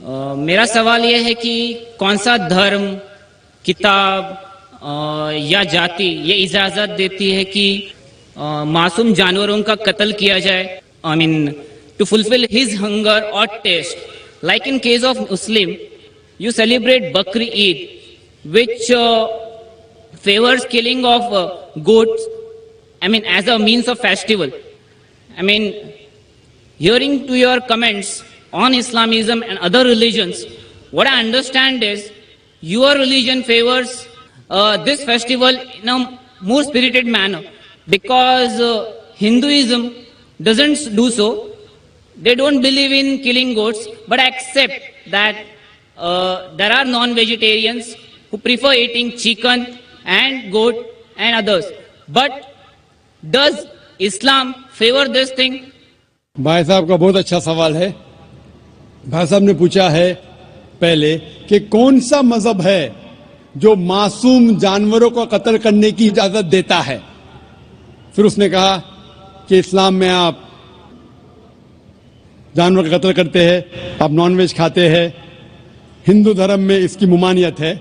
میرا سوال یہ ہے کہ کون سا دھرم، کتاب یا جاتی یہ اجازت دیتی ہے کہ معصوم جانوروں کا قتل کیا جائے؟ I mean, to fulfill his hunger or taste. Like in case of Muslim, you celebrate Bakri Eid, which favors killing of goats, I mean, as a means of festival. I mean, hearing to your comments on Islamism and other religions, what I understand is your religion favors this festival in a more spirited manner, because Hinduism doesn't do so. They don't believe in killing goats, but accept that there are non-vegetarians who prefer eating chicken and goat and others. But does Islam favor this thing? بھائی صاحب کا بہت اچھا سوال ہے. بھائی صاحب نے پوچھا ہے پہلے کہ کون سا مذہب ہے جو معصوم جانوروں کو قتل کرنے کی اجازت دیتا ہے. پھر اس نے کہا کہ اسلام میں آپ جانور کا قتل کرتے ہیں, آپ نان ویج کھاتے ہیں, ہندو دھرم میں اس کی ممانعت ہے.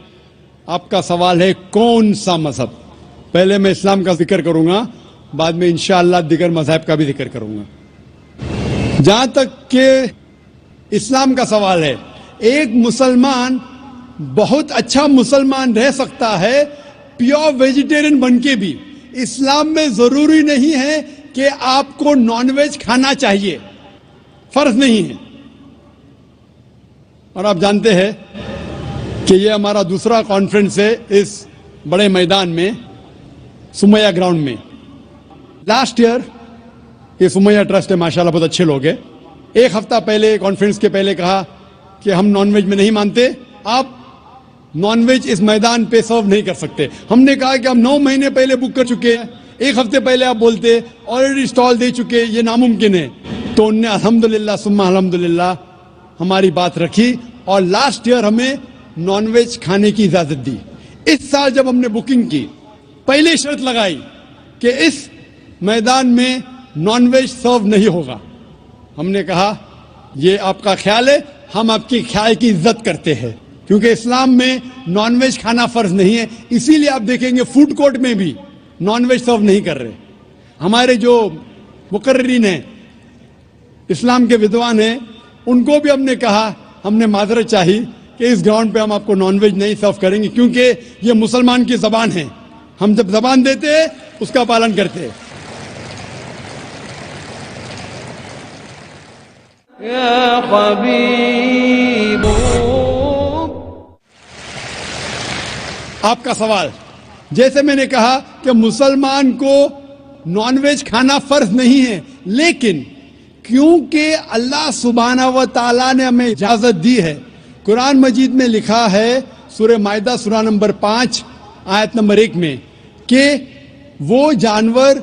آپ کا سوال ہے کون سا مذہب. پہلے میں اسلام کا ذکر کروں گا, بعد میں انشاءاللہ دیگر مذاہب کا بھی ذکر کروں گا. جہاں تک کہ اسلام کا سوال ہے, ایک مسلمان بہت اچھا مسلمان رہ سکتا ہے پیور ویجیٹیرین بن کے بھی. اسلام میں ضروری نہیں ہے کہ آپ کو نان ویج کھانا چاہیے, فرض نہیں ہے. اور آپ جانتے ہیں کہ یہ ہمارا دوسرا کانفرنس ہے اس بڑے میدان میں, سمیہ گراؤنڈ میں. لاسٹ ایئر یہ سمیہ ٹرسٹ ہے, ماشاءاللہ بہت اچھے لوگ ہیں. ایک ہفتہ پہلے کانفرنس کے پہلے کہا کہ ہم نان ویج میں نہیں مانتے, آپ نان ویج اس میدان پہ سرو نہیں کر سکتے. ہم نے کہا کہ ہم 9 مہینے پہلے بک کر چکے ہیں, ایک ہفتے پہلے آپ بولتے آلریڈی اسٹال دے چکے, یہ ناممکن ہے. تو انہوں نے الحمدللہ ثم الحمدللہ ہماری بات رکھی اور لاسٹ ایئر ہمیں نان ویج کھانے کی اجازت دی. اس سال جب ہم نے بکنگ کی, پہلے شرط لگائی کہ اس میدان میں نان ویج سرو نہیں ہوگا. ہم نے کہا یہ آپ کا خیال ہے, ہم آپ کے خیال کی عزت کرتے ہیں, کیونکہ اسلام میں نان ویج کھانا فرض نہیں ہے. اسی لیے آپ دیکھیں گے فوڈ کورٹ میں بھی نان ویج سرو نہیں کر رہے. ہمارے جو مقررین ہیں, اسلام کے ودوان ہیں, ان کو بھی ہم نے کہا, ہم نے معذرت چاہی کہ اس گراؤنڈ پہ ہم آپ کو نان ویج نہیں سرو کریں گے, کیونکہ یہ مسلمان کی زبان ہے. ہم جب زبان دیتے ہیں اس کا پالن کرتے ہیں. یا حبیب. آپ کا سوال, جیسے میں نے کہا کہ مسلمان کو نان ویج کھانا فرض نہیں ہے, لیکن کیونکہ اللہ سبحانہ و تعالیٰ نے ہمیں اجازت دی ہے. قرآن مجید میں لکھا ہے سورہ مائدہ سورہ نمبر 5 آیت نمبر 1 میں کہ وہ جانور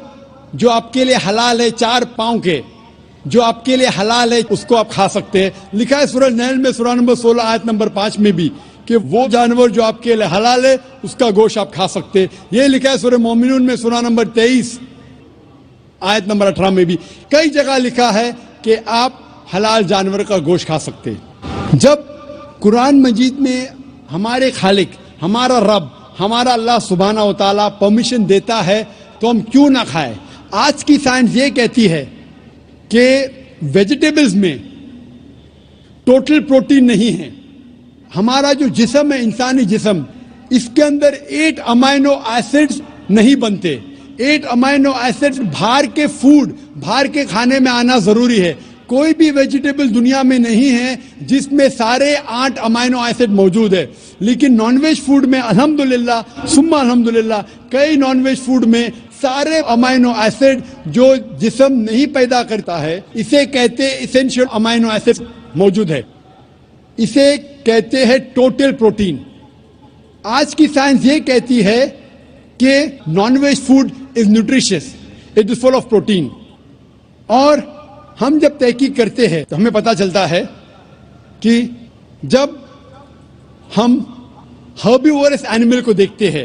جو آپ کے لیے حلال ہے, 4 پاؤں کے, جو آپ کے لیے حلال ہے اس کو آپ کھا سکتے ہیں. لکھا ہے سورہ نیل میں سورہ نمبر 16 آیت نمبر 5 میں بھی کہ وہ جانور جو آپ کے لیے حلال ہے اس کا گوشت آپ کھا سکتے ہیں. یہ لکھا ہے سورہ مومنون میں سورہ نمبر 23 آیت نمبر 18 میں بھی. کئی جگہ لکھا ہے کہ آپ حلال جانور کا گوشت کھا سکتے ہیں. جب قرآن مجید میں ہمارے خالق, ہمارا رب, ہمارا اللہ سبحانہ و تعالیٰ پرمیشن دیتا ہے تو ہم کیوں نہ کھائیں. آج کی سائنس یہ کہتی ہے کہ ویجیٹیبلز میں ٹوٹل پروٹین نہیں ہے. ہمارا جو جسم ہے, انسانی جسم, اس کے اندر 8 امائنو ایسڈز نہیں بنتے. 8 امائنو ایسڈز باہر کے فوڈ, باہر کے کھانے میں آنا ضروری ہے. کوئی بھی ویجیٹیبل دنیا میں نہیں ہے جس میں سارے 8 امائنو ایسڈ موجود ہے. لیکن نان ویج فوڈ میں الحمدللہ ثم الحمدللہ کئی نان ویج فوڈ میں سارے امائنو ایسڈ جو جسم نہیں پیدا کرتا ہے, اسے کہتے ایسینشیل امائنو ایسڈ موجود ہے. اسے کہتے ہیں ٹوٹل پروٹین. آج کی سائنس یہ کہتی ہے کہ non veg food is nutritious, it is full of protein. اور ہم جب تحقیق کرتے ہیں تو ہمیں پتہ چلتا ہے کہ جب ہم ہربیورس اینیمل کو دیکھتے ہیں,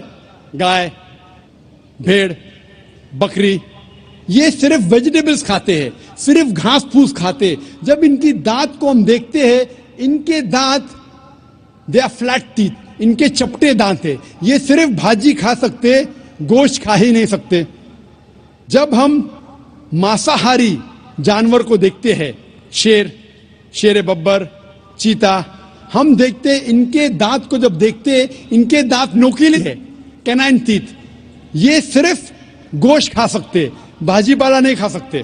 گائے, بھیڑ, بکری, یہ صرف ویجیٹیبلز کھاتے ہیں, صرف گھاس پھوس کھاتے. جب ان کی دانت کو ہم دیکھتے ہیں ان کے دانت دے آر فلیٹ ٹیتھ, ان کے چپٹے دانت ہے. یہ صرف بھاجی کھا سکتے, گوشت کھا ہی نہیں سکتے. جب ہم ماساہاری جانور کو دیکھتے ہیں, شیر ببر, چیتا, ہم دیکھتے ان کے دانت کو جب دیکھتے ان کے دانت نوکیلے ہے, کینائن ٹیتھ. یہ صرف گوشت کھا سکتے, بھاجی پالا نہیں کھا سکتے.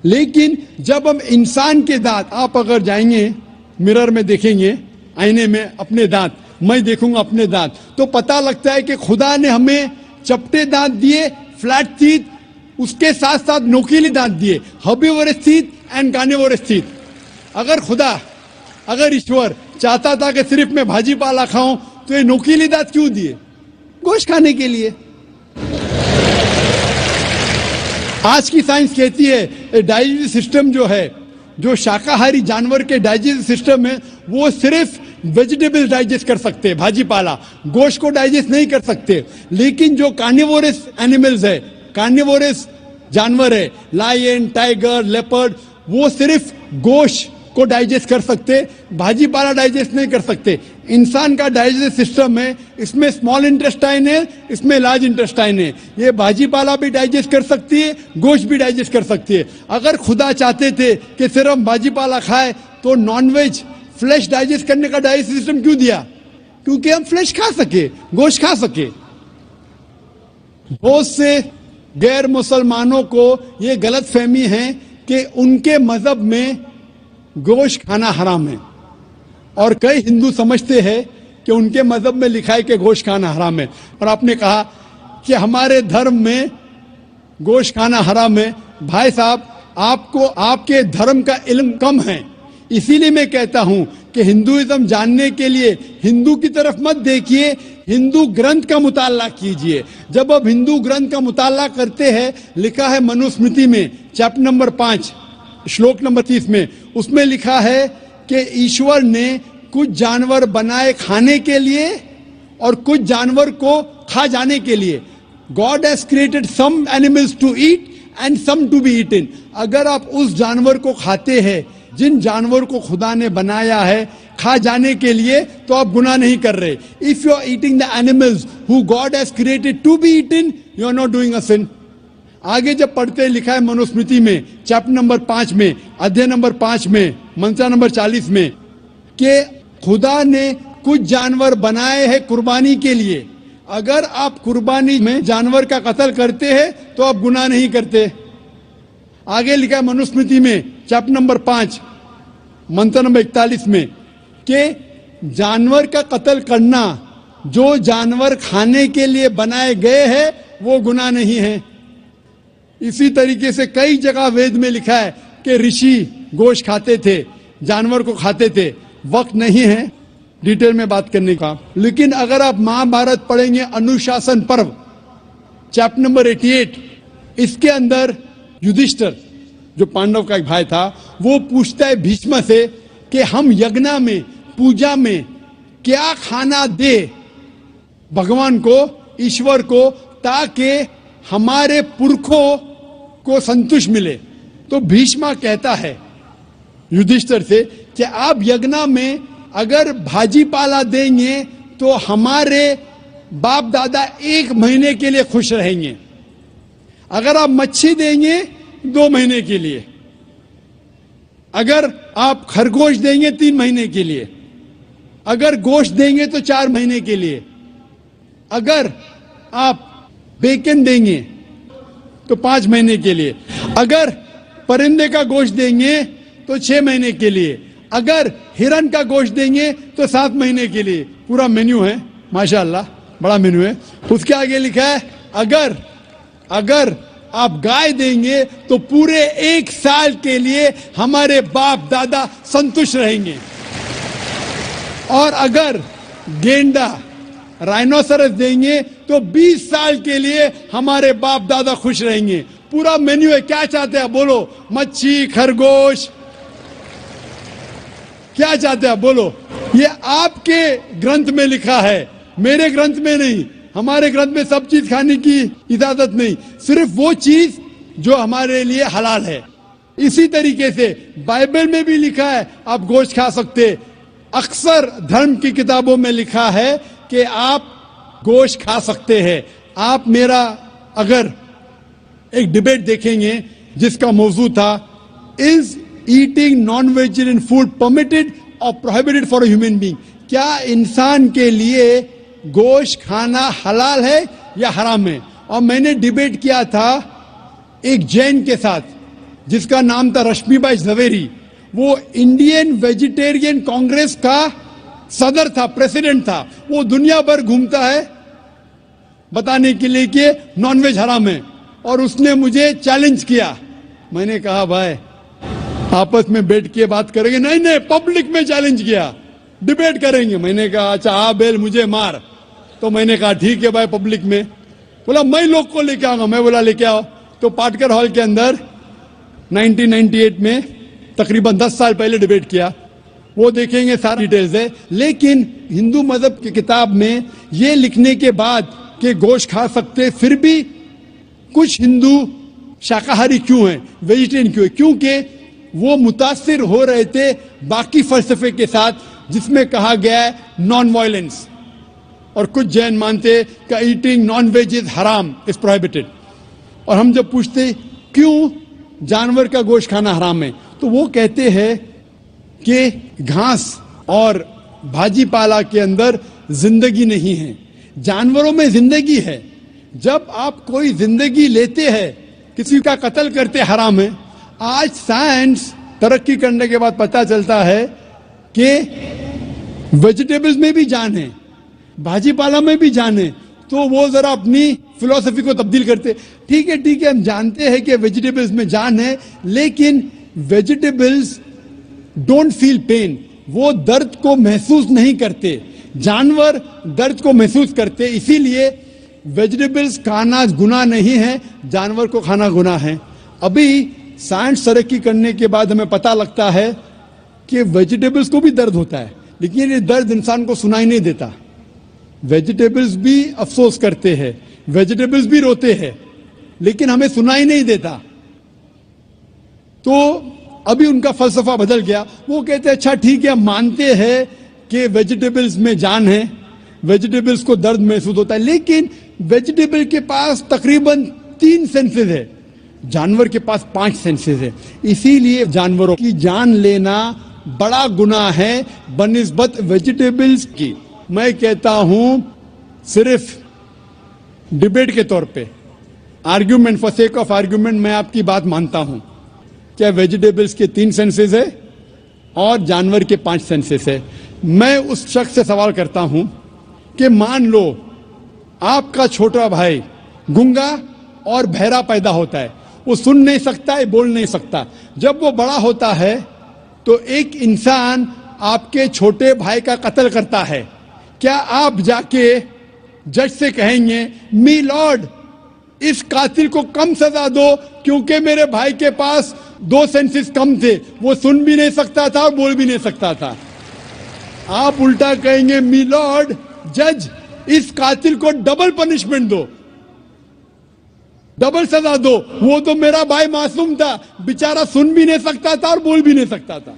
لیکن جب ہم انسان کے دانت, آپ اگر جائیں گے مرر میں دیکھیں گے, آئینے میں اپنے دانت, میں دیکھوں گا اپنے دانت, تو پتہ لگتا ہے کہ خدا نے ہمیں چپٹے دانت دیے, فلیٹ ٹیتھ, اس کے ساتھ ساتھ نوکیلی دانت دیے, herbivores teeth and carnivorous teeth. اگر ایشور چاہتا تھا کہ صرف میں بھاجی پالا کھاؤں تو یہ نوکیلی دانت کیوں دیے؟ گوشت کھانے کے لیے. آج کی سائنس کہتی ہے ڈائجسٹو سسٹم جو ہے, جو شاکاہاری جانور کے ڈائجسٹو سسٹم ہے, وہ صرف ویجیٹیبل ڈائجسٹ کر سکتے, بھاجی پالا, گوشت کو ڈائجسٹ نہیں کر سکتے. لیکن جو کارنیورس اینیملز ہے, کارنیورس جانور ہے, لائن, ٹائیگر, لیپرڈ, وہ صرف گوشت کو ڈائجسٹ کر سکتے, بھاجی پالا ڈائجسٹ نہیں کر سکتے. انسان کا ڈائجسٹ سسٹم ہے, اس میں اسمال انٹسٹائن ہے, اس میں لارج انٹسٹائن ہے. یہ بھاجی پالا بھی ڈائجسٹ کر سکتی ہے, گوشت بھی ڈائجسٹ کر سکتی ہے. اگر خدا چاہتے تھے کہ صرف ہم بھاجی پالا کھائے تو نان ویج فلیش ڈائجسٹ کرنے کا ڈائجسٹ سسٹم کیوں دیا؟ کیونکہ ہم فلیش کھا سکے, گوشت کھا سکے. بہت سے غیر مسلمانوں کو یہ غلط فہمی ہے کہ ان کے مذہب میں گوشت کھانا حرام ہے, اور کئی ہندو سمجھتے ہیں کہ ان کے مذہب میں لکھا ہے کہ گوشت کھانا حرام ہے. اور آپ نے کہا کہ ہمارے دھرم میں گوشت کھانا حرام ہے. بھائی صاحب, آپ کو آپ کے دھرم کا علم کم ہے, اسی لیے میں کہتا ہوں کہ ہندوازم جاننے کے لیے ہندو کی طرف مت دیکھیے, ہندو گرنتھ کا مطالعہ کیجئے. جب آپ ہندو گرنتھ کا مطالعہ کرتے ہیں, لکھا ہے منوسمرتی میں چیپٹر نمبر 5 شلوک نمبر 30 میں, اس میں لکھا ہے کہ ایشور نے کچھ جانور بنائے کھانے کے لیے اور کچھ جانور کو کھا جانے کے لیے. God has created some animals to eat and some to be eaten. اگر آپ اس جانور کو کھاتے ہیں جن جانور کو خدا نے بنایا ہے کھا جانے کے لیے, تو آپ گناہ نہیں کر رہے. If you are eating the animals who God has created to be eaten, you are not doing a sin. آگے جب پڑھتے لکھا ہے منوسمرتی میں چیپٹر نمبر 5 میں, ادھیے نمبر 5 میں, منترا نمبر 40 میں, کہ خدا نے کچھ جانور بنائے ہیں قربانی کے لیے. اگر آپ قربانی میں جانور کا قتل کرتے ہیں تو آپ گناہ نہیں کرتے. آگے لکھا ہے منوسمرتی میں چیپٹر نمبر 5 منتر نمبر 41 میں کہ جانور کا قتل کرنا جو جانور کھانے کے لیے بنائے گئے ہیں وہ گناہ نہیں ہے. اسی طریقے سے کئی جگہ وید میں لکھا ہے کہ رشی گوشت کھاتے تھے, جانور کو کھاتے تھے. وقت نہیں ہے ڈیٹیل میں بات کرنے کا, لیکن اگر آپ مہابھارت پڑھیں گے انوشاسن پرو چیپٹر نمبر 88, اس کے اندر یدھشٹر جو پانڈو کا ایک بھائی تھا وہ پوچھتا ہے بھیشما سے کہ ہم یگنا میں, پوجا میں کیا کھانا دے بھگوان کو, ایشور کو, تاکہ ہمارے پرکھوں کو سنتوش ملے. تو بھیشما کہتا ہے یدھشٹر سے کہ آپ یگنا میں اگر بھاجی پالا دیں گے تو ہمارے باپ دادا 1 مہینے کے لیے خوش رہیں گے. اگر آپ مچھی دیں گے 2 مہینے کے لیے, اگر آپ خرگوش دیں گے 3 مہینے کے لیے, اگر گوشت دیں گے تو 4 مہینے کے لیے, اگر آپ بیکن دیں گے تو 5 مہینے کے لیے, اگر پرندے کا گوشت دیں گے تو 6 مہینے کے لیے, اگر ہرن کا گوشت دیں گے تو 7 مہینے کے لیے. پورا مینیو ہے, ماشاءاللہ بڑا مینیو ہے. اس کے آگے لکھا ہے اگر آپ گائے دیں گے تو پورے 1 سال کے لیے ہمارے باپ دادا سنتوش رہیں گے, اور اگر گینڈا رائنوسرس دیں گے تو 20 سال کے لیے ہمارے باپ دادا خوش رہیں گے. پورا مینیو ہے. کیا چاہتے ہیں بولو؟ مچھی, خرگوش, کیا چاہتے ہیں بولو؟ یہ آپ کے گرنتھ میں لکھا ہے, میرے گرنتھ میں نہیں. ہمارے گرنتھ میں سب چیز کھانے کی اجازت نہیں, صرف وہ چیز جو ہمارے لیے حلال ہے. اسی طریقے سے بائبل میں بھی لکھا ہے آپ گوشت کھا سکتے. اکثر دھرم کی کتابوں میں لکھا ہے کہ آپ گوشت کھا سکتے ہیں. آپ میرا اگر ایک ڈبیٹ دیکھیں گے جس کا موضوع تھا is eating non vegetarian food permitted اور prohibited for a human being, کیا انسان کے لیے گوشت کھانا حلال ہے یا حرام ہے. اور میں نے ڈبیٹ کیا تھا ایک جین کے ساتھ جس کا نام تھا رشمی بھائی زویری. وہ انڈین ویجیٹیرین کانگریس کا صدر تھا, پریسیڈنٹ تھا. وہ دنیا بھر گھومتا ہے بتانے کے لیے کہ نان ویج حرام ہے, اور اس نے مجھے چیلنج کیا. میں نے کہا بھائی آپس میں بیٹھ کے بات کریں گے. نہیں پبلک میں چیلنج کیا, ڈبیٹ کریں گے. میں نے کہا اچھا آ بیل مجھے مار. تو میں نے کہا ٹھیک ہے بھائی پبلک میں. بولا میں لوگ کو لے کے آؤں گا. میں بولا لے کے آؤ. تو پاٹکر ہال کے اندر 1998 میں تقریباً 10 سال پہلے ڈبیٹ کیا. وہ دیکھیں گے ساری ڈیٹیلز ہے. لیکن ہندو مذہب کی کتاب میں یہ لکھنے کے بعد کہ گوشت کھا سکتے, پھر بھی کچھ ہندو شاکاہاری کیوں ہیں, ویجیٹیرین کیوں ہیں, کیونکہ وہ متاثر ہو رہے تھے باقی فلسفے کے ساتھ جس میں کہا گیا ہے نان وائلنس. اور کچھ جین مانتے کہ ایٹنگ نان ویج از حرام, از پروہیبٹڈ. اور ہم جب پوچھتے کیوں جانور کا گوشت کھانا حرام ہے, تو وہ کہتے ہیں کہ گھاس اور بھاجی پالا کے اندر زندگی نہیں ہے, جانوروں میں زندگی ہے. جب آپ کوئی زندگی لیتے ہیں, کسی کا قتل کرتے حرام ہے. آج سائنس ترقی کرنے کے بعد پتہ چلتا ہے کہ ویجیٹیبلز میں بھی جان ہے, بھاجی پالا میں بھی جان ہے. تو وہ ذرا اپنی فلسفی کو تبدیل کرتے. ٹھیک ہے ہم جانتے ہیں کہ ویجیٹیبلز میں جان ہے, لیکن ویجیٹیبلز ڈونٹ فیل پین, وہ درد کو محسوس نہیں کرتے. جانور درد کو محسوس کرتے. اسی لیے ویجیٹیبلز کھانا گناہ نہیں ہے, جانور کو کھانا گناہ ہے. ابھی سائنس ترقی کرنے کے بعد ہمیں پتہ لگتا ہے کہ ویجیٹیبلز کو بھی درد ہوتا ہے, لیکن یہ درد انسان کو سنائی نہیں دیتا. ویجیٹیبلز بھی افسوس کرتے ہیں, ویجیٹیبلز بھی روتے ہیں, لیکن ہمیں سنائی نہیں دیتا. تو ابھی ان کا فلسفہ بدل گیا. وہ کہتے ہیں اچھا ٹھیک ہے ہم مانتے ہیں کہ ویجیٹیبلز میں جان ہے, ویجیٹیبلز کو درد محسوس ہوتا ہے, لیکن ویجیٹیبل کے پاس تقریباً 3 سینسز ہے, جانور کے پاس 5 سینسز ہے. اسی لیے جانوروں کی جان لینا بڑا گناہ ہے بنسبت ویجیٹیبلز کی. میں کہتا ہوں صرف ڈبیٹ کے طور پہ, argument for sake of argument, میں آپ کی بات مانتا ہوں کیا ویجیٹیبلز کے 3 سینسز ہے اور جانور کے 5 سینسز ہے. میں اس شخص سے سوال کرتا ہوں کہ مان لو آپ کا چھوٹا بھائی گنگا اور بہرا پیدا ہوتا ہے, وہ سن نہیں سکتا ہے, بول نہیں سکتا. جب وہ بڑا ہوتا ہے تو ایک انسان آپ کے چھوٹے بھائی کا قتل کرتا ہے. کیا آپ جا کے جج سے کہیں گے می لارڈ اس قاتل کو کم سزا دو کیونکہ میرے بھائی کے پاس 2 سینسز کم تھے, وہ سن بھی نہیں سکتا تھا اور بول بھی نہیں سکتا تھا. آپ الٹا کہیں گے می لارڈ جج اس قاتل کو ڈبل پنشمنٹ دو, ڈبل سزا دو, وہ تو میرا بھائی معصوم تھا, بیچارہ سن بھی نہیں سکتا تھا اور بول بھی نہیں سکتا تھا.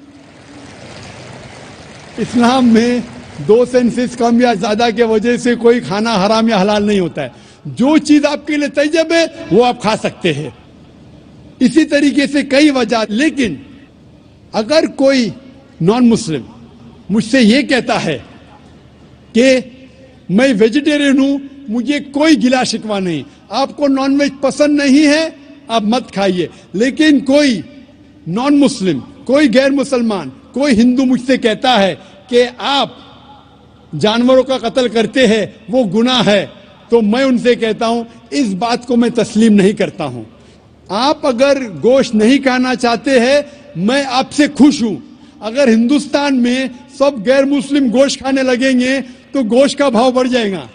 اسلام میں 2 سینسز کم یا زیادہ کی وجہ سے کوئی کھانا حرام یا حلال نہیں ہوتا ہے. جو چیز آپ کے لیے طیب ہے وہ آپ کھا سکتے ہیں. اسی طریقے سے کئی وجہ. لیکن اگر کوئی نان مسلم مجھ سے یہ کہتا ہے کہ میں ویجیٹیرین ہوں, مجھے کوئی گلا شکوہ نہیں, آپ کو نان ویج پسند نہیں ہے آپ مت کھائیے. لیکن کوئی نان مسلم, کوئی غیر مسلمان, کوئی ہندو مجھ سے کہتا ہے کہ آپ جانوروں کا قتل کرتے ہیں وہ گناہ ہے, تو میں ان سے کہتا ہوں اس بات کو میں تسلیم نہیں کرتا ہوں. آپ اگر گوشت نہیں کھانا چاہتے ہیں میں آپ سے خوش ہوں. اگر ہندوستان میں سب غیر مسلم گوشت کھانے لگیں گے تو گوشت کا بھاؤ بڑھ جائے گا.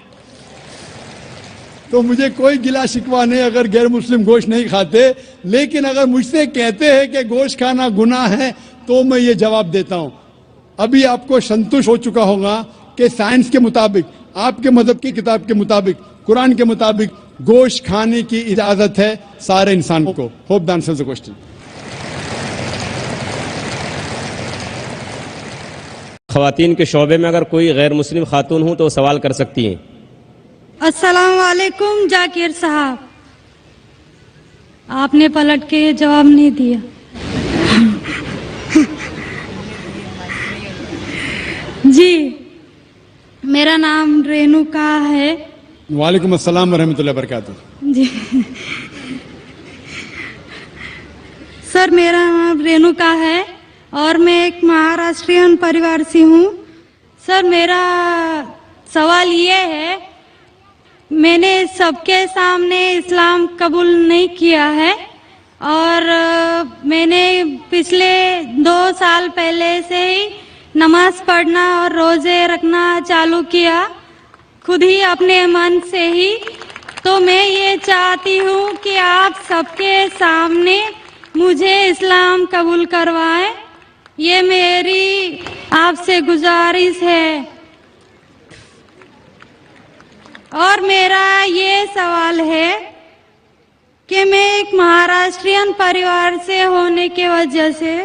تو مجھے کوئی گلا شکوہ نہیں اگر غیر مسلم گوشت نہیں کھاتے. لیکن اگر مجھ سے کہتے ہیں کہ گوشت کھانا گناہ ہے تو میں یہ جواب دیتا ہوں. ابھی آپ کو سنتوش ہو چکا ہوگا کہ سائنس کے مطابق, آپ کے مذہب کی کتاب کے مطابق, قرآن کے مطابق گوشت کھانے کی اجازت ہے سارے انسان کو. Hope the answers the question. خواتین کے شعبے میں اگر کوئی غیر مسلم خاتون ہوں تو وہ سوال کر سکتی ہیں. السلام علیکم جاکر صاحب، آپ نے پلٹ کے جواب نہیں دیا. جی، میرا نام رینوکا ہے. وعلیکم السلام ورحمۃ اللہ وبرکاتہ. جی سر، میرا نام رینوکا ہے اور میں ایک مہاراشٹرین پریوار سے ہوں. سر، میرا سوال یہ ہے، میں نے سب کے سامنے اسلام قبول نہیں کیا ہے اور میں نے پچھلے 2 سال پہلے سے ہی نماز پڑھنا اور روزے رکھنا چالو کیا، خود ہی اپنے من سے ہی. تو میں یہ چاہتی ہوں کہ آپ سب کے سامنے مجھے اسلام قبول کروائیں، یہ میری آپ سے گزارش ہے. اور میرا یہ سوال ہے کہ میں ایک مہاراشٹرین پریوار سے ہونے کی وجہ سے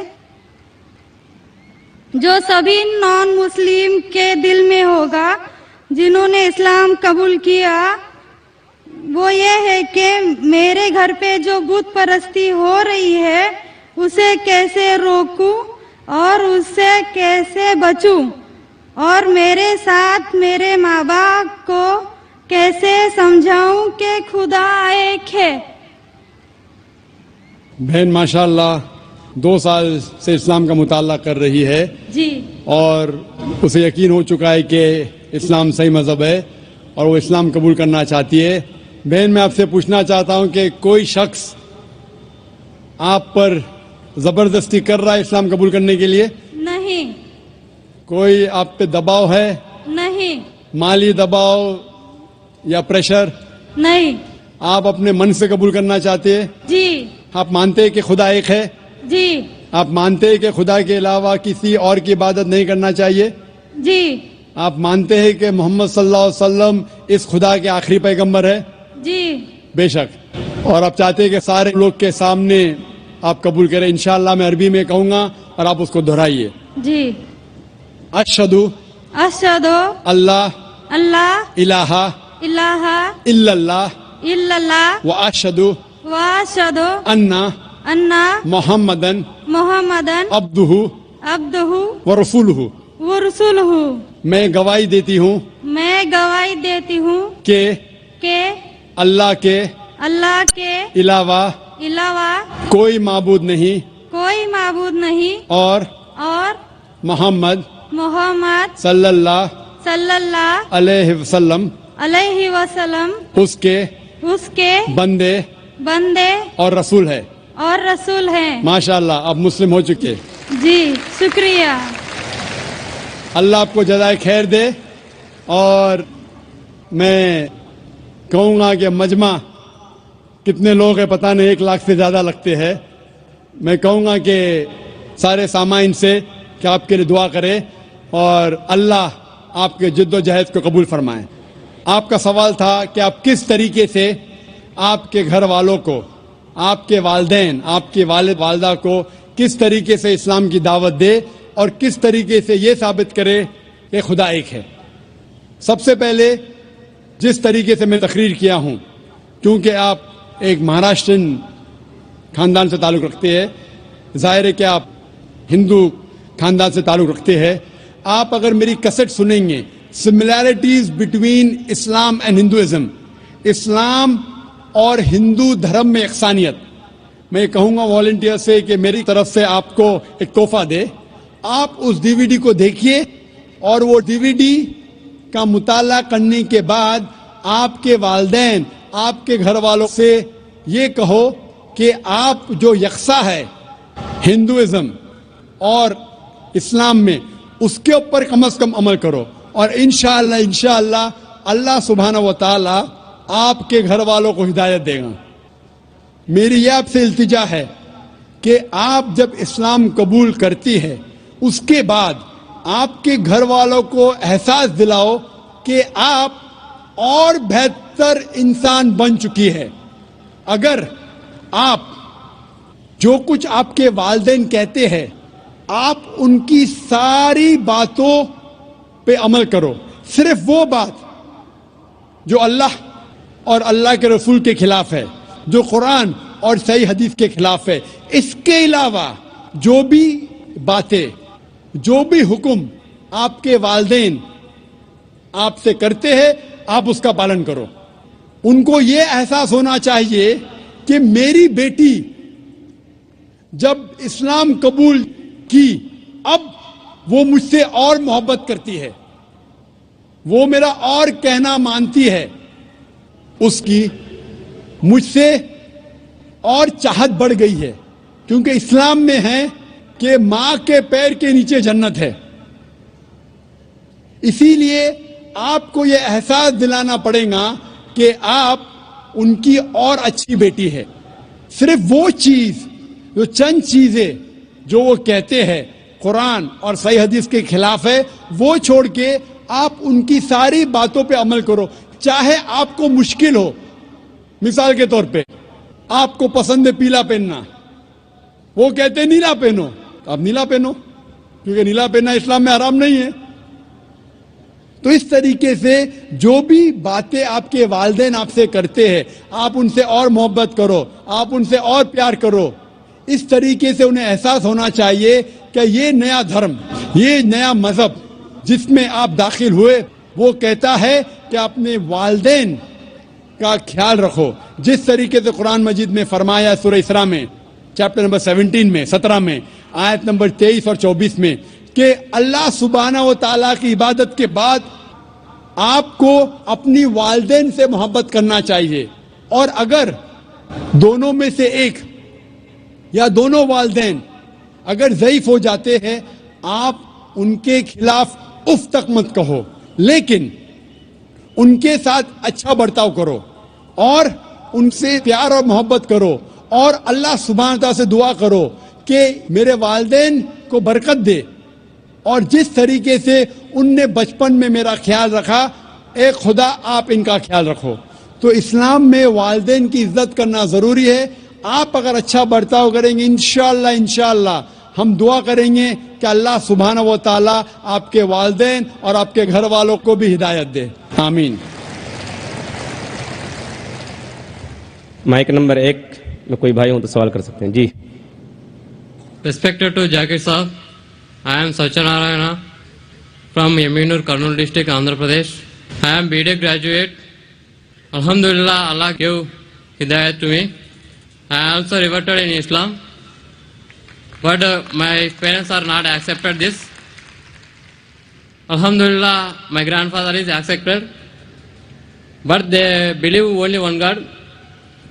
جو سبھی نان مسلم کے دل میں ہوگا جنہوں نے اسلام قبول کیا، وہ یہ ہے کہ میرے گھر پہ جو بت پرستی ہو رہی ہے اسے کیسے روکوں اور اس سے کیسے بچوں، اور میرے ساتھ میرے ماں باپ کو کیسے سمجھاؤں کہ خدا ایک ہے. بہن ماشاء اللہ 2 سال سے اسلام کا مطالعہ کر رہی ہے جی، اور اسے یقین ہو چکا ہے کہ اسلام صحیح مذہب ہے اور وہ اسلام قبول کرنا چاہتی ہے. بہن، میں آپ سے پوچھنا چاہتا ہوں کہ کوئی شخص آپ پر زبردستی کر رہا ہے اسلام قبول کرنے کے لیے؟ نہیں. کوئی آپ پہ دباؤ ہے؟ نہیں. مالی دباؤ یا پریشر؟ نہیں. آپ اپنے من سے قبول کرنا چاہتے ہیں؟ جی. آپ مانتے ہیں کہ خدا ایک ہے؟ جی. آپ مانتے ہیں کہ خدا کے علاوہ کسی اور کی عبادت نہیں کرنا چاہیے؟ جی. آپ مانتے ہیں کہ محمد صلی اللہ علیہ وسلم اس خدا کے آخری پیغمبر ہے؟ جی. بے شک. اور آپ چاہتے ہیں کہ سارے لوگ کے سامنے آپ قبول کریں؟ انشاءاللہ میں عربی میں کہوں گا اور آپ اس کو دہرائیے. جی. اشہدو اشہدو اللہ اللہ الہ الہ الا اللہ الا اللہ واشہدو واشہدو انا انا محمدن محمدن عبدہ عبدہ ورسولہ. ورسولہ. میں گواہی دیتی ہوں میں گواہی دیتی ہوں کہ اللہ کے علاوہ کوئی معبود نہیں اور محمد صلی اللہ علیہ وسلم اس کے بندے اور رسول ہے. ماشاءاللہ آپ مسلم ہو چکے. جی شکریہ. اللہ آپ کو جزائے خیر دے. اور میں کہوں گا کہ مجمع کتنے لوگ ہیں پتہ نہیں، 1 لاکھ سے زیادہ لگتے ہیں. میں کہوں گا کہ سارے سامعین سے کہ آپ کے لیے دعا کرے اور اللہ آپ کے جد و جہد کو قبول فرمائے. آپ کا سوال تھا کہ آپ کس طریقے سے آپ کے گھر والوں کو، آپ کے والدین، آپ کے والد والدہ کو کس طریقے سے اسلام کی دعوت دے اور کس طریقے سے یہ ثابت کرے کہ خدا ایک ہے. سب سے پہلے جس طریقے سے میں تقریر کیا ہوں، کیونکہ آپ ایک مہاراشٹرین خاندان سے تعلق رکھتے ہیں، ظاہر ہے کہ آپ ہندو خاندان سے تعلق رکھتے ہیں. آپ اگر میری کیسٹ سنیں گے similarities between Islam and Hinduism, Islam اور ہندو دھرم میں یکسانیت، میں کہوں گا والنٹیئر سے کہ میری طرف سے آپ کو ایک تحفہ دے. آپ اس ڈی وی ڈی کو دیکھیے اور وہ ڈی وی ڈی کا مطالعہ کرنے کے بعد آپ کے والدین، آپ کے گھر والوں سے یہ کہو کہ آپ جو یکساں ہے ہندوازم اور اسلام میں، اس کے اوپر کم از کم عمل کرو. اور انشاءاللہ اللہ سبحانہ و تعالی آپ کے گھر والوں کو ہدایت دے گا. میری یہ آپ سے التجا ہے کہ آپ جب اسلام قبول کرتی ہے اس کے بعد آپ کے گھر والوں کو احساس دلاؤ کہ آپ اور بہتر انسان بن چکی ہے. اگر آپ جو کچھ آپ کے والدین کہتے ہیں آپ ان کی ساری باتوں پہ عمل کرو. صرف وہ بات جو اللہ اور اللہ کے رسول کے خلاف ہے, جو قرآن اور صحیح حدیث کے خلاف ہے. اس کے علاوہ جو بھی باتیں, جو بھی حکم آپ کے والدین آپ سے کرتے ہیں, آپ اس کا پالن کرو. ان کو یہ احساس ہونا چاہیے کہ میری بیٹی جب اسلام قبول کی, اب وہ مجھ سے اور محبت کرتی ہے, وہ میرا اور کہنا مانتی ہے, اس کی مجھ سے اور چاہت بڑھ گئی ہے. کیونکہ اسلام میں ہے کہ ماں کے پیر کے نیچے جنت ہے. اسی لیے آپ کو یہ احساس دلانا پڑے گا کہ آپ ان کی اور اچھی بیٹی ہے. صرف وہ چیز, جو چند چیزیں جو وہ کہتے ہیں قرآن اور صحیح حدیث کے خلاف ہے, وہ چھوڑ کے آپ ان کی ساری باتوں پہ عمل کرو. چاہے آپ کو مشکل ہو. مثال کے طور پہ آپ کو پسند ہے پیلا پہننا, وہ کہتے نیلا پہنو, آپ نیلا پہنو, کیونکہ نیلا پہننا اسلام میں حرام نہیں ہے. تو اس طریقے سے جو بھی باتیں آپ کے والدین آپ سے کرتے ہیں, آپ ان سے اور محبت کرو, آپ ان سے اور پیار کرو. اس طریقے سے انہیں احساس ہونا چاہیے کہ یہ نیا دھرم, یہ نیا مذہب جس میں آپ داخل ہوئے, وہ کہتا ہے کہ اپنے والدین کا خیال رکھو. جس طریقے سے قرآن مجید میں فرمایا سورہ اسراء میں چیپٹر نمبر 17 میں آیت نمبر 23 اور 24 میں کہ اللہ سبحانہ و تعالیٰ کی عبادت کے بعد آپ کو اپنی والدین سے محبت کرنا چاہیے. اور اگر دونوں میں سے ایک یا دونوں والدین اگر ضعیف ہو جاتے ہیں, آپ ان کے خلاف اف تک مت کہو, لیکن ان کے ساتھ اچھا برتاؤ کرو اور ان سے پیار اور محبت کرو, اور اللہ سبحانہ تعالیٰ سے دعا کرو کہ میرے والدین کو برکت دے, اور جس طریقے سے ان نے بچپن میں میرا خیال رکھا, اے خدا آپ ان کا خیال رکھو. تو اسلام میں والدین کی عزت کرنا ضروری ہے. آپ اگر اچھا برتاؤ کریں گے, انشاءاللہ ہم دعا کریں گے کہ اللہ سبحانہ و تعالیٰ آپ کے والدین اور آپ کے گھر والوں کو بھی ہدایت دے. آمین. مائک نمبر 1 میں کوئی بھائی ہوں تو سوال کر سکتے ہیں. جی. Respected to Jakir Saab, I am Satyanarayana from Yaminur, Kurnool district, Andhra Pradesh. I am BTech graduate. Alhamdulillah, Allah gave hidayat to me. I also reverted in Islam, but my parents are not accepted this. Alhamdulillah, my grandfather is accepted, but they believe only one God.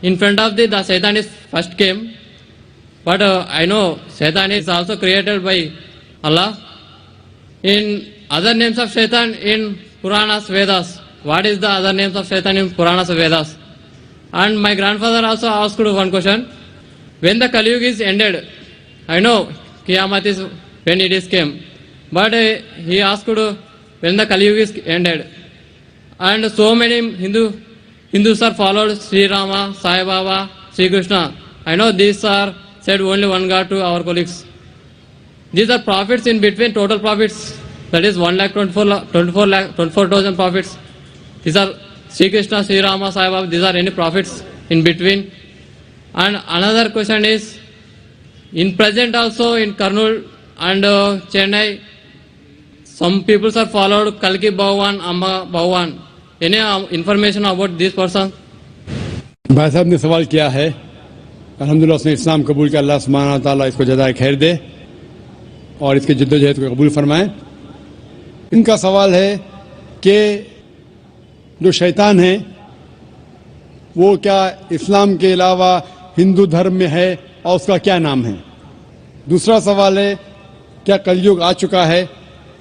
In front of the Satan is first came, but I know Satan is also created by Allah. In other names of Satan in Puranas, Vedas, what is the other names of Satan in Puranas, Vedas? And my grandfather also asked one question. When the Kali Yuga is ended, I know Qiyamah is when it is came, but he asked when the Kali Yuga is ended. And so many Hindus are followed Sri Rama, Sai Baba, Sri Krishna. I know these are said only one God to our colleagues. These are prophets in between, total prophets. That is 1,24,000 prophets. These are Sri Krishna, Sri Rama, Sai Baba. These are any prophets in between. And another question is, in present also in Kurnool and Chennai, some people are followed Kalki Bhagwan, Amba Bhagwan. Any information about this person? بھائی صاحب نے سوال کیا ہے. الحمدللہ اس نے اسلام قبول کیا. اللہ سبحانہ تعالیٰ اس کو جزائے خیر دے اور اس کے جد و جہد کو قبول فرمائے. ان کا سوال ہے کہ جو شیطان ہیں وہ کیا اسلام کے علاوہ ہندو دھرم میں ہے اور اس کا کیا نام ہے. دوسرا سوال ہے کیا کلیوگ آ چکا ہے.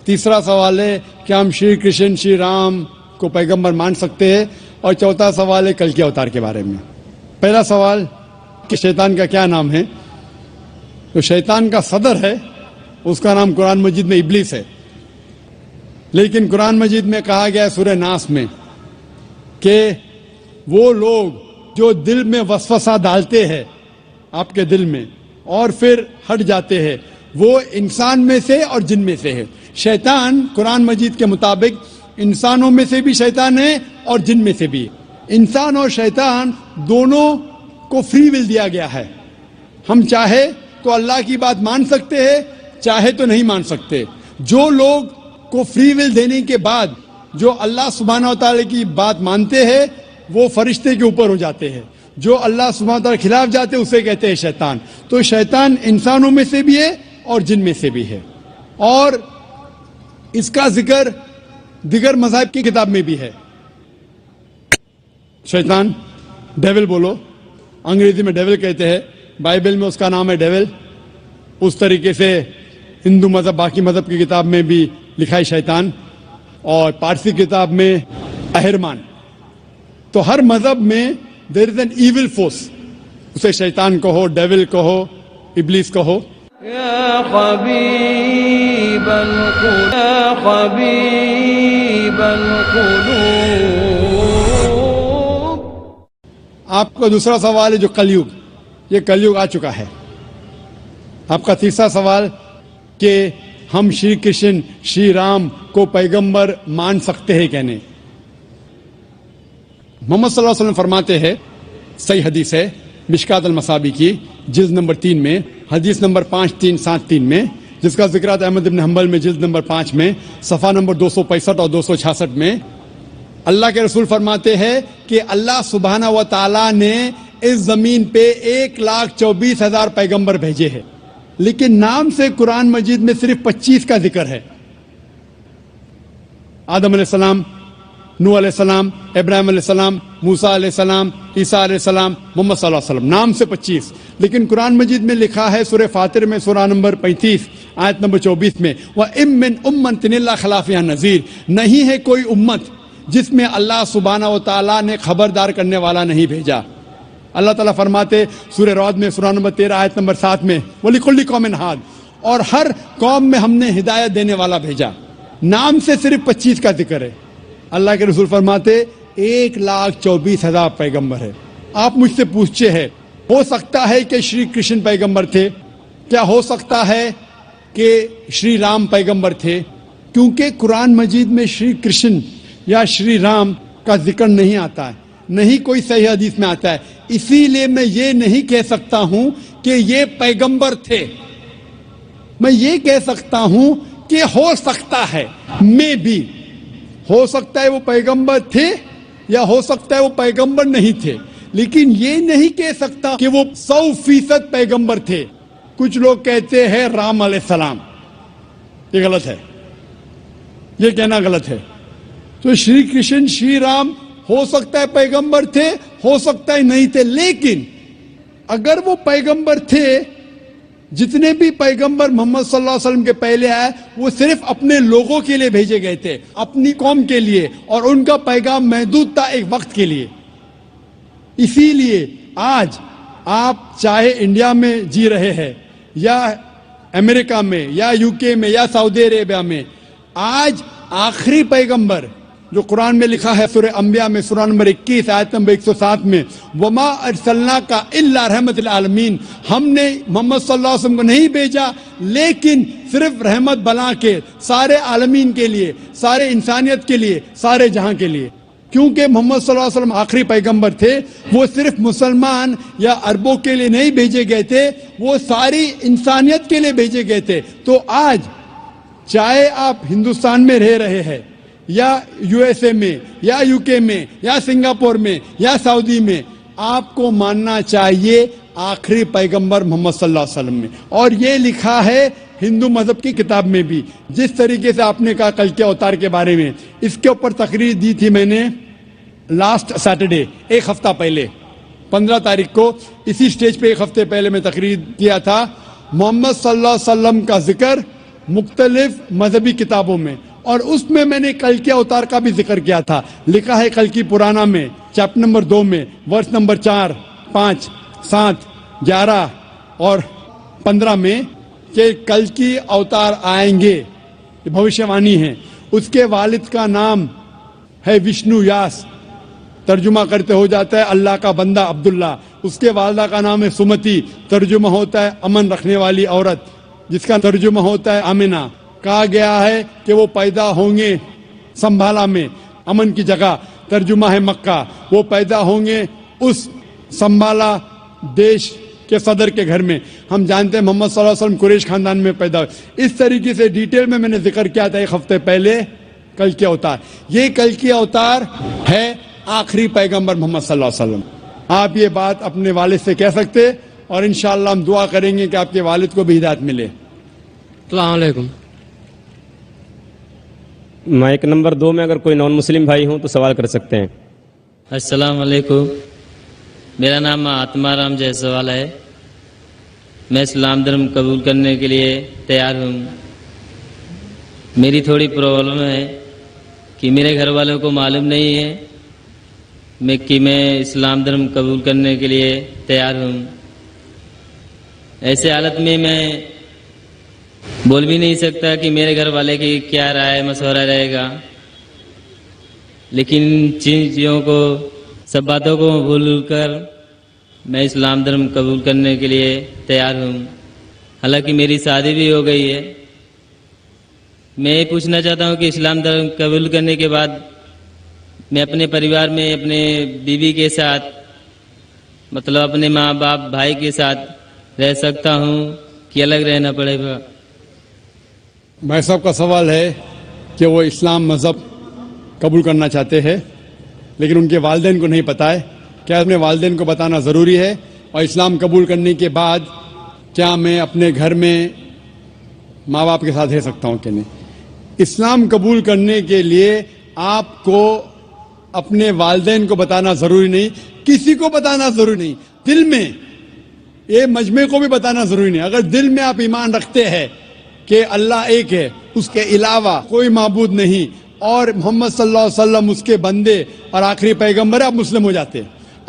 تیسرا سوال ہے کیا ہم شری کرشن شری رام کو پیغمبر مان سکتے ہیں. اور چوتھا سوال ہے کل کے اوتار کے بارے میں. پہلا سوال کہ شیطان کا کیا نام ہے. تو شیطان کا صدر ہے, اس کا نام قرآن مجید میں ابلیس ہے. لیکن قرآن مجید میں کہا گیا ہے سورہ ناس میں کہ وہ لوگ جو دل میں وسوسہ ڈالتے ہیں آپ کے دل میں اور پھر ہٹ جاتے ہیں, وہ انسان میں سے اور جن میں سے ہے. شیطان قرآن مجید کے مطابق انسانوں میں سے بھی شیطان ہے اور جن میں سے بھی. انسان اور شیطان دونوں کو فری ول دیا گیا ہے. ہم چاہے تو اللہ کی بات مان سکتے ہیں, چاہے تو نہیں مان سکتے. جو لوگ کو فری ول دینے کے بعد جو اللہ سبحانہ و تعالی کی بات مانتے ہیں وہ فرشتے کے اوپر ہو جاتے ہیں. جو اللہ سبحانہ و تعالی کے خلاف جاتے ہیں اسے کہتے ہیں شیطان. تو شیطان انسانوں میں سے بھی ہے اور جن میں سے بھی ہے. اور اس کا ذکر دیگر مذاہب کی کتاب میں بھی ہے. شیطان ڈیول بولو, انگریزی میں ڈیول کہتے ہیں, بائبل میں اس کا نام ہے ڈیول. اس طریقے سے ہندو مذہب باقی مذہب کی کتاب میں بھی لکھا ہے شیطان, اور پارسی کتاب میں اہرمان. تو ہر مذہب میں دیر از این ایول فورس, اسے شیطان کہو, ڈیول کہو, ابلیس کہو. يا حبيب القلوب يا حبيب القلوب. آپ کا دوسرا سوال ہے جو کلیوگ, یہ کلیوگ آ چکا ہے. آپ کا تیسرا سوال کہ ہم شری کرشن شری رام کو پیغمبر مان سکتے ہیں کہ نہیں. محمد صلی اللہ علیہ وسلم فرماتے ہیں, صحیح حدیث ہے مشکات المصابی کی جلد نمبر 3 میں, حدیث نمبر 5373 میں, جس کا ذکر ہے احمد بن حنبل میں جلد نمبر 5 میں, صفحہ نمبر 265 اور 266 میں. اللہ کے رسول فرماتے ہیں کہ اللہ سبحانہ و تعالی نے اس زمین پہ 1,24,000 پیغمبر بھیجے ہیں, لیکن نام سے قرآن مجید میں صرف 25 کا ذکر ہے. آدم علیہ السلام, نوح علیہ السلام, ابراہیم علیہ السلام, موسیٰ علیہ السلام, عیسیٰ علیہ السلام, محمد صلی اللہ علیہ وسلم, نام سے 25. لیکن قرآن مجید میں لکھا ہے سورہ فاطر میں سورہ نمبر 35 آیت نمبر 24 میں, وَإِن مِّنْ أُمَّةٍ إِلَّا خَلَا فِيهَا نَذِيرٌ. نہیں ہے کوئی امت جس میں اللہ سبحانہ و تعالیٰ نے خبردار کرنے والا نہیں بھیجا. اللہ تعالیٰ فرماتے سورہ رعد میں سورہ نمبر 13 آیت نمبر 7 میں, وَلِكُلِّ قَوْمٍ هَادٍ, اور ہر قوم میں ہم نے ہدایت دینے والا بھیجا. نام سے صرف 25 کا ذکر ہے. اللہ کے رسول فرماتے 1,24,000 پیغمبر ہے. آپ مجھ سے پوچھتے ہیں ہو سکتا ہے کہ شری کرشن پیغمبر تھے, کیا ہو سکتا ہے کہ شری رام پیغمبر تھے؟ کیونکہ قرآن مجید میں شری کرشن یا شری رام کا ذکر نہیں آتا ہے, نہیں کوئی صحیح حدیث میں آتا ہے. اسی لیے میں یہ نہیں کہہ سکتا ہوں کہ یہ پیغمبر تھے. میں یہ کہہ سکتا ہوں کہ ہو سکتا ہے, میں بھی ہو سکتا ہے وہ پیغمبر تھے یا ہو سکتا ہے وہ پیغمبر نہیں تھے, لیکن یہ نہیں کہہ سکتا کہ وہ 100% پیغمبر تھے. کچھ لوگ کہتے ہیں رام علیہ السلام, یہ غلط ہے, یہ کہنا غلط ہے. تو شری کرشن شری رام ہو سکتا ہے پیغمبر تھے, ہو سکتا ہے نہیں تھے, لیکن اگر وہ پیغمبر تھے, جتنے بھی پیغمبر محمد صلی اللہ علیہ وسلم کے پہلے آئے وہ صرف اپنے لوگوں کے لیے بھیجے گئے تھے, اپنی قوم کے لیے, اور ان کا پیغام محدود تھا ایک وقت کے لیے. اسی لیے آج آپ چاہے انڈیا میں جی رہے ہیں یا امریکہ میں یا UK میں یا سعودی عربیہ میں, آج آخری پیغمبر جو قرآن میں لکھا ہے سورہ انبیاء میں سورہ نمبر 21 آیت نمبر 107 میں, وَمَا أَرْسَلْنَاكَ إِلَّا رَحْمَةً لِلْعَالَمِينَ, ہم نے محمد صلی اللہ علیہ وسلم کو نہیں بھیجا لیکن صرف رحمت بنا کے سارے عالمین کے لیے, سارے انسانیت کے لیے, سارے جہاں کے لیے. کیونکہ محمد صلی اللہ علیہ وسلم آخری پیغمبر تھے, وہ صرف مسلمان یا عربوں کے لیے نہیں بھیجے گئے تھے, وہ ساری انسانیت کے لیے بھیجے گئے تھے. تو آج چاہے آپ ہندوستان میں رہ رہے ہیں یا USA میں یا UK میں یا سنگاپور میں یا سعودی میں, آپ کو ماننا چاہیے آخری پیغمبر محمد صلی اللہ علیہ وسلم میں. اور یہ لکھا ہے ہندو مذہب کی کتاب میں بھی. جس طریقے سے آپ نے کہا کل کے اوتار کے بارے میں, اس کے اوپر تقریر دی تھی میں نے لاسٹ سیٹرڈے, ایک ہفتہ پہلے 15 تاریخ کو اسی سٹیج پہ ایک ہفتے پہلے میں تقریر کیا تھا. محمد صلی اللہ علیہ وسلم کا ذکر مختلف مذہبی کتابوں میں, اور اس میں میں نے کل کے اوتار کا بھی ذکر کیا تھا. لکھا ہے کل کی پرانا میں چیپٹر نمبر 2 میں ورس نمبر 4, 5, 7, 11 اور 15 میں کہ کل کی اوتار آئیں گے, یہ بھوشیہ وانی ہے. اس کے والد کا نام ہے وشنو یاس, ترجمہ کرتے ہو جاتا ہے اللہ کا بندہ عبداللہ. اس کے والدہ کا نام ہے سمتی, ترجمہ ہوتا ہے امن رکھنے والی عورت. جس کا ترجمہ ہوتا ہے آمنہ. کہا گیا ہے کہ وہ پیدا ہوں گے سنبھالا میں، امن کی جگہ، ترجمہ ہے مکہ. وہ پیدا ہوں گے اس سنبھالا دیش کے صدر کے گھر میں. ہم جانتے ہیں محمد صلی اللہ علیہ وسلم قریش خاندان میں پیدا ہوئے. اس طریقے سے ڈیٹیل میں نے ذکر کیا تھا ایک ہفتے پہلے کل کی اوتار. یہ کل کی اوتار ہے آخری پیغمبر محمد صلی اللہ علیہ وسلم. آپ یہ بات اپنے والد سے کہہ سکتے اور انشاءاللہ ہم دعا کریں گے کہ آپ کے والد کو بھی ہدایت ملے. السلام علیکم. مائک نمبر 2 میں اگر کوئی نان مسلم بھائی ہوں تو سوال کر سکتے ہیں. السلام علیکم. میرا نام آتما رام جیسوال ہے. میں اسلام دھرم قبول کرنے کے لیے تیار ہوں. میری تھوڑی پرابلم ہے کہ میرے گھر والوں کو معلوم نہیں ہے کہ میں اسلام دھرم قبول کرنے کے لیے تیار ہوں. ایسے حالت میں بول بھی نہیں سکتا کہ میرے گھر والے کی کیا رائے مشورہ رہے گا، لیکن چیزوں کو سب باتوں کو بھول کر میں اسلام دھرم قبول کرنے کے لیے تیار ہوں. حالانکہ میری شادی بھی ہو گئی ہے. میں یہ پوچھنا چاہتا ہوں کہ اسلام دھرم قبول کرنے کے بعد میں اپنے پریوار میں اپنے بیوی کے ساتھ مطلب اپنے ماں باپ بھائی کے ساتھ رہ سکتا ہوں کہ الگ رہنا پڑے گا؟ بھائی صاحب کا سوال ہے کہ وہ اسلام مذہب قبول کرنا چاہتے ہیں لیکن ان کے والدین کو نہیں پتہ ہے. کیا اپنے والدین کو بتانا ضروری ہے؟ اور اسلام قبول کرنے کے بعد کیا میں اپنے گھر میں ماں باپ کے ساتھ رہ سکتا ہوں کہ نہیں؟ اسلام قبول کرنے کے لیے آپ کو اپنے والدین کو بتانا ضروری نہیں، کسی کو بتانا ضروری نہیں. دل میں یہ مجمع کو بھی بتانا ضروری نہیں. اگر دل میں آپ ایمان رکھتے ہیں کہ اللہ ایک ہے، اس کے علاوہ کوئی معبود نہیں اور محمد صلی اللہ علیہ وسلم اس کے بندے اور آخری پیغمبر ہے، آپ مسلم ہو جاتے ہیں.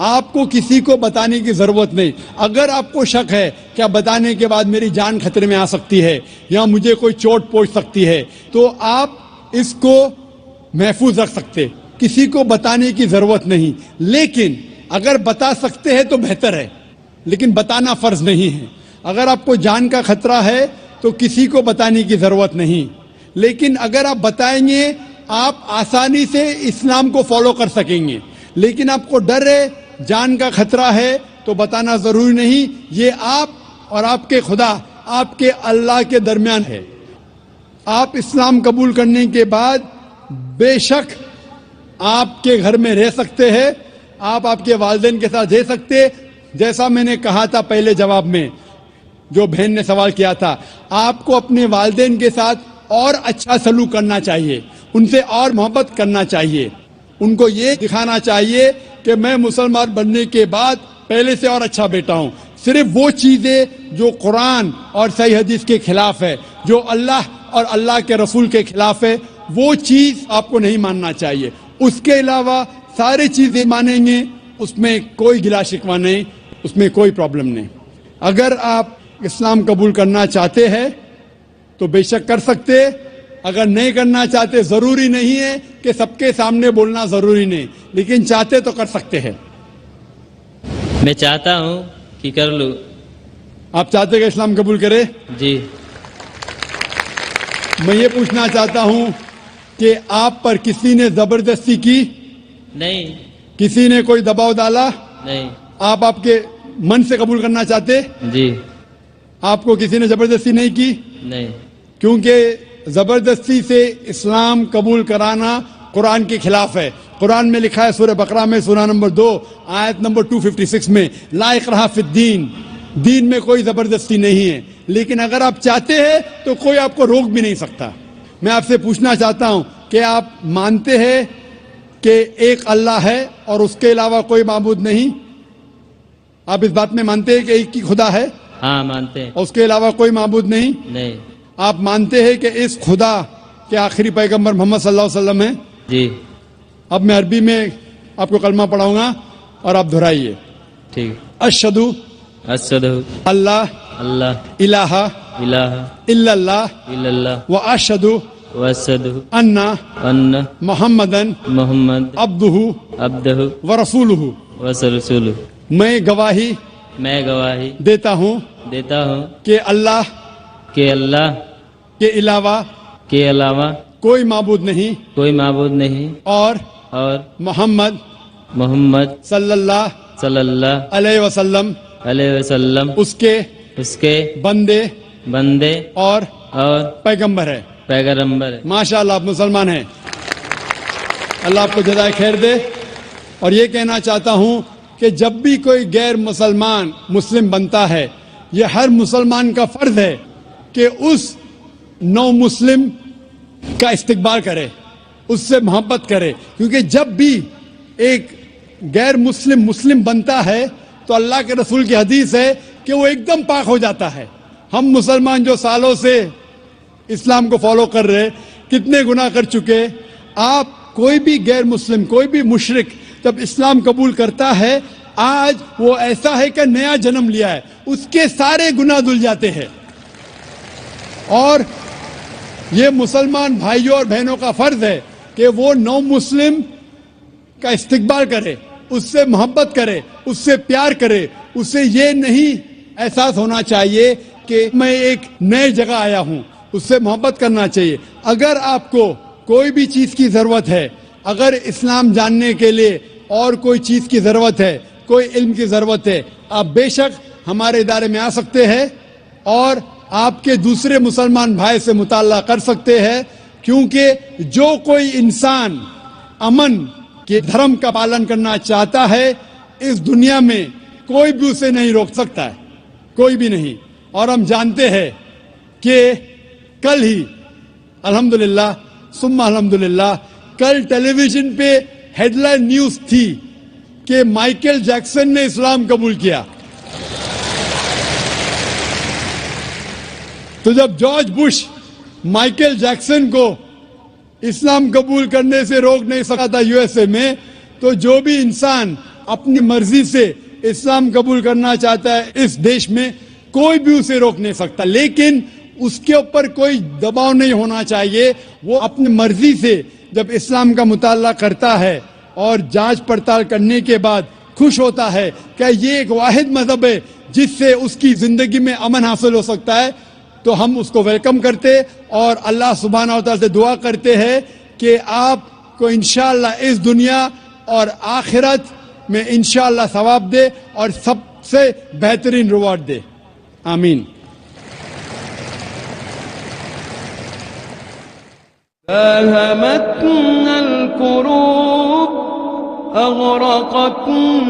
آپ کو کسی کو بتانے کی ضرورت نہیں. اگر آپ کو شک ہے کہ بتانے کے بعد میری جان خطرے میں آ سکتی ہے یا مجھے کوئی چوٹ پہنچ سکتی ہے تو آپ اس کو محفوظ رکھ سکتے. کسی کو بتانے کی ضرورت نہیں. لیکن اگر بتا سکتے ہیں تو بہتر ہے، لیکن بتانا فرض نہیں ہے. اگر آپ کو جان کا خطرہ ہے تو کسی کو بتانے کی ضرورت نہیں. لیکن اگر آپ بتائیں گے آپ آسانی سے اسلام کو فالو کر سکیں گے. لیکن آپ کو ڈر ہے، جان کا خطرہ ہے تو بتانا ضروری نہیں. یہ آپ اور آپ کے خدا، آپ کے اللہ کے درمیان ہے. آپ اسلام قبول کرنے کے بعد بے شک آپ کے گھر میں رہ سکتے ہیں، آپ کے والدین کے ساتھ رہ سکتے. جیسا میں نے کہا تھا پہلے جواب میں جو بہن نے سوال کیا تھا، آپ کو اپنے والدین کے ساتھ اور اچھا سلوک کرنا چاہیے، ان سے اور محبت کرنا چاہیے. ان کو یہ دکھانا چاہیے کہ میں مسلمان بننے کے بعد پہلے سے اور اچھا بیٹا ہوں. صرف وہ چیزیں جو قرآن اور صحیح حدیث کے خلاف ہے، جو اللہ اور اللہ کے رسول کے خلاف ہے، وہ چیز آپ کو نہیں ماننا چاہیے. اس کے علاوہ ساری چیزیں مانیں گے، اس میں کوئی گلا شکوہ نہیں، اس میں کوئی پرابلم نہیں. اگر آپ اسلام قبول کرنا چاہتے ہیں تو بے شک کر سکتے. اگر نہیں کرنا چاہتے، ضروری نہیں ہے کہ سب کے سامنے بولنا ضروری نہیں، لیکن چاہتے تو کر سکتے ہیں. میں چاہتا ہوں کہ کر لوں. آپ چاہتے کہ اسلام قبول کرے؟ جی. میں یہ پوچھنا چاہتا ہوں کہ آپ پر کسی نے زبردستی کی؟ نہیں. کسی نے کوئی دباؤ ڈالا؟ نہیں. آپ کے من سے قبول کرنا چاہتے؟ جی. آپ کو کسی نے زبردستی نہیں کی؟ نہیں. کیونکہ زبردستی سے اسلام قبول کرانا قرآن کے خلاف ہے. قرآن میں لکھا ہے سورہ بقرہ میں سورہ نمبر 2 آیت نمبر 256 میں، لا اکراہ فی الدین، دین میں کوئی زبردستی نہیں ہے. لیکن اگر آپ چاہتے ہیں تو کوئی آپ کو روک بھی نہیں سکتا. میں آپ سے پوچھنا چاہتا ہوں کہ آپ مانتے ہیں کہ ایک اللہ ہے اور اس کے علاوہ کوئی معبود نہیں؟ آپ اس بات میں مانتے ہیں کہ ایک ہی خدا ہے؟ ہاں مانتے ہیں. اور اس کے علاوہ کوئی معبود نہیں؟ نہیں. آپ مانتے ہیں کہ اس خدا کے آخری پیغمبر محمد صلی اللہ علیہ وسلم ہیں؟ جی. اب میں عربی میں آپ کو کلمہ پڑھاؤں گا اور آپ دہرائیے. ٹھیک. اشہدو اللہ اللہ الہ الہ الا اللہ الا اللہ واشہدو واشہدو ان ان محمدن محمد عبدہ عبدہ ورسولہ. ورسولہ. میں گواہی میں گواہی دیتا ہوں دیتا ہوں کہ اللہ کہ اللہ کے علاوہ کے علاوہ کوئی معبود نہیں کوئی معبود نہیں اور محمد صلی اللہ علیہ وسلم اس کے بندے اور پیغمبر ہے. ماشاء اللہ آپ مسلمان ہیں. اللہ آپ کو جزائے خیر دے. اور یہ کہنا چاہتا ہوں کہ جب بھی کوئی غیر مسلمان مسلم بنتا ہے، یہ ہر مسلمان کا فرض ہے کہ اس نو مسلم کا استقبال کرے، اس سے محبت کرے، کیونکہ جب بھی ایک غیر مسلم بنتا ہے تو اللہ کے رسول کی حدیث ہے کہ وہ ایک دم پاک ہو جاتا ہے. ہم مسلمان جو سالوں سے اسلام کو فالو کر رہے، کتنے گناہ کر چکے. آپ کوئی بھی غیر مسلم، کوئی بھی مشرک جب اسلام قبول کرتا ہے، آج وہ ایسا ہے کہ نیا جنم لیا ہے، اس کے سارے گناہ دھل جاتے ہیں. اور یہ مسلمان بھائیوں اور بہنوں کا فرض ہے کہ وہ نو مسلم کا استقبال کرے، اس سے محبت کرے، اس سے پیار کرے. اس سے یہ نہیں احساس ہونا چاہیے کہ میں ایک نئے جگہ آیا ہوں. اس سے محبت کرنا چاہیے. اگر آپ کو کوئی بھی چیز کی ضرورت ہے، اگر اسلام جاننے کے لیے اور کوئی چیز کی ضرورت ہے، کوئی علم کی ضرورت ہے، آپ بے شک ہمارے ادارے میں آ سکتے ہیں اور آپ کے دوسرے مسلمان بھائی سے مطالعہ کر سکتے ہیں. کیونکہ جو کوئی انسان امن کے دھرم کا پالن کرنا چاہتا ہے، اس دنیا میں کوئی بھی اسے نہیں روک سکتا ہے، کوئی بھی نہیں. اور ہم جانتے ہیں کہ کل ہی الحمدللہ ثم الحمدللہ کل ٹیلی ویژن پہ ہیڈ لائن نیوز تھی کہ مائیکل جیکسن نے اسلام قبول کیا. تو جب جارج بش مائیکل جیکسن کو اسلام قبول کرنے سے روک نہیں سکا تھا یو ایس اے میں، تو جو بھی انسان اپنی مرضی سے اسلام قبول کرنا چاہتا ہے اس دیش میں، کوئی بھی اسے روک نہیں سکتا. لیکن اس کے اوپر کوئی دباؤ نہیں ہونا چاہیے. وہ اپنی مرضی سے جب اسلام کا مطالعہ کرتا ہے اور جانچ پڑتال کرنے کے بعد خوش ہوتا ہے کہ یہ ایک واحد مذہب ہے جس سے اس کی زندگی میں امن حاصل ہو سکتا ہے، تو ہم اس کو ویلکم کرتے اور اللہ سبحانہ و تعالیٰ سے دعا کرتے ہیں کہ آپ کو انشاءاللہ اس دنیا اور آخرت میں انشاءاللہ ثواب دے اور سب سے بہترین ریوارڈ دے. آمین. ألهمتنا الكروب أغرقتنا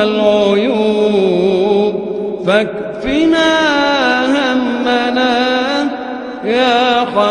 العيوب فاكفنا همنا يا